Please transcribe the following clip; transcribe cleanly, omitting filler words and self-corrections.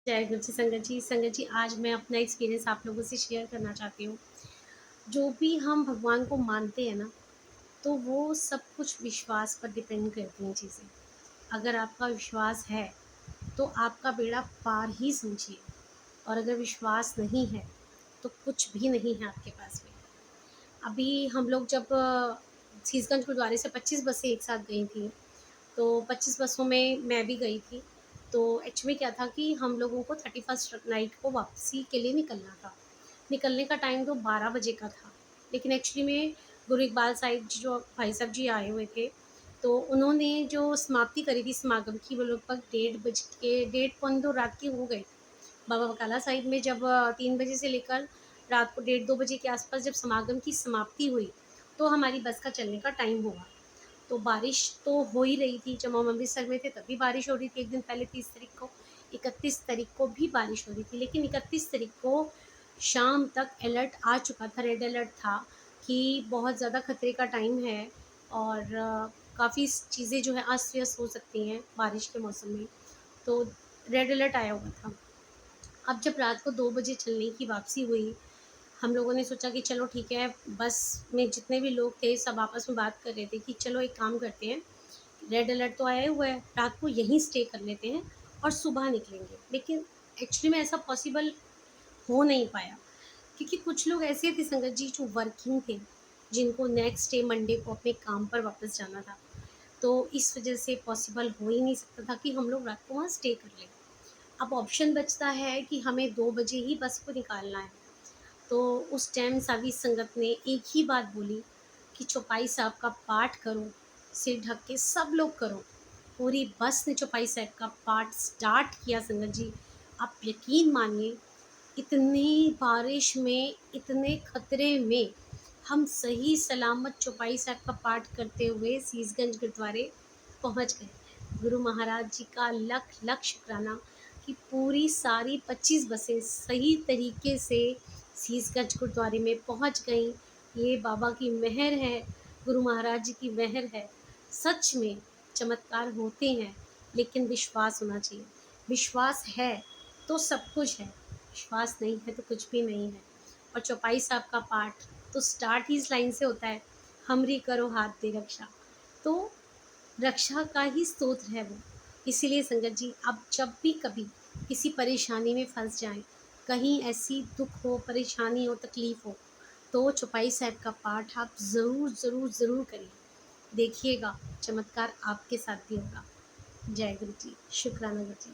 जय गुरु जी, संगत जी। संगत जी, आज मैं अपना एक्सपीरियंस आप लोगों से शेयर करना चाहती हूँ। जो भी हम भगवान को मानते हैं ना, तो वो सब कुछ विश्वास पर डिपेंड करती हैं चीज़ें। अगर आपका विश्वास है, तो आपका बेड़ा पार ही समझिए, और अगर विश्वास नहीं है, तो कुछ भी नहीं है आपके पास में। अभी हम लोग जब शीशगंज गुरुद्वारे से 25 बसें एक साथ गई थी, तो 25 बसों में मैं भी गई थी। तो एक्चुअली क्या था कि हम लोगों को 31st नाइट को वापसी के लिए निकलना था। निकलने का टाइम तो 12 बजे का था, लेकिन एक्चुअली में गुरु इकबाल साहिब जी, जो भाई साहब जी आए हुए थे, तो उन्होंने जो समाप्ति करी थी समागम की, वो लगभग 1:30 पौने 2 रात के हो गए। बाबा बकाला साहिब में जब 3 बजे से लेकर रात को 1:30-2 बजे के आसपास जब समागम की समाप्ति हुई, तो हमारी बस का चलने का टाइम हुआ। तो बारिश तो हो ही रही थी, जब हम अमृतसर में थे तब भी बारिश हो रही थी, 1 दिन पहले 30 तारीख को। 31 तारीख को भी बारिश हो रही थी, लेकिन 31 तारीख को शाम तक अलर्ट आ चुका था, रेड अलर्ट था कि बहुत ज़्यादा खतरे का टाइम है, और काफ़ी चीज़ें जो है अस्त व्यस्त हो सकती हैं बारिश के मौसम में। तो रेड अलर्ट आया हुआ था। अब जब रात को 2 बजे चलने की वापसी हुई, हम लोगों ने सोचा कि चलो ठीक है, बस में जितने भी लोग थे सब आपस में बात कर रहे थे कि चलो एक काम करते हैं, रेड अलर्ट तो आया हुआ है, रात को यहीं स्टे कर लेते हैं और सुबह निकलेंगे। लेकिन एक्चुअली में ऐसा पॉसिबल हो नहीं पाया, क्योंकि कुछ लोग ऐसे थे संगत जी जो वर्किंग थे, जिनको नेक्स्ट डे मंडे को अपने काम पर वापस जाना था। तो इस वजह से पॉसिबल हो ही नहीं सकता था कि हम लोग रात को वहाँ स्टे कर लें। अब ऑप्शन बचता है कि हमें 2 बजे ही बस को निकालना है। तो उस टाइम सारी संगत ने एक ही बात बोली कि चौपाई साहब का पाठ करो, सिर ढक के सब लोग करो। पूरी बस ने चौपाई साहब का पाठ स्टार्ट किया संगत जी। आप यकीन मानिए, इतनी बारिश में, इतने खतरे में हम सही सलामत चौपाई साहब का पाठ करते हुए शीशगंज गुरुद्वारे पहुंच गए। गुरु महाराज जी का लख लख शुक्राना कि पूरी सारी 25 बसें सही तरीके से शीशगंज गुरुद्वारे में पहुंच गईं। ये बाबा की मेहर है, गुरु महाराज जी की मेहर है। सच में चमत्कार होते हैं, लेकिन विश्वास होना चाहिए। विश्वास है तो सब कुछ है, विश्वास नहीं है तो कुछ भी नहीं है। और चौपाई साहब का पाठ तो स्टार्ट ही इस लाइन से होता है, हमरी करो हाथ दे रक्षा। तो रक्षा का ही स्तोत्र है वो। इसीलिए संगत जी, अब जब भी कभी किसी परेशानी में फंस जाएं, कहीं ऐसी दुख हो, परेशानी हो, तकलीफ़ हो, तो चौपाई साहब का पाठ आप ज़रूर ज़रूर ज़रूर करिए। देखिएगा चमत्कार आपके साथ भी होगा। जय गुरु जी, शुक्राना गुरु जी।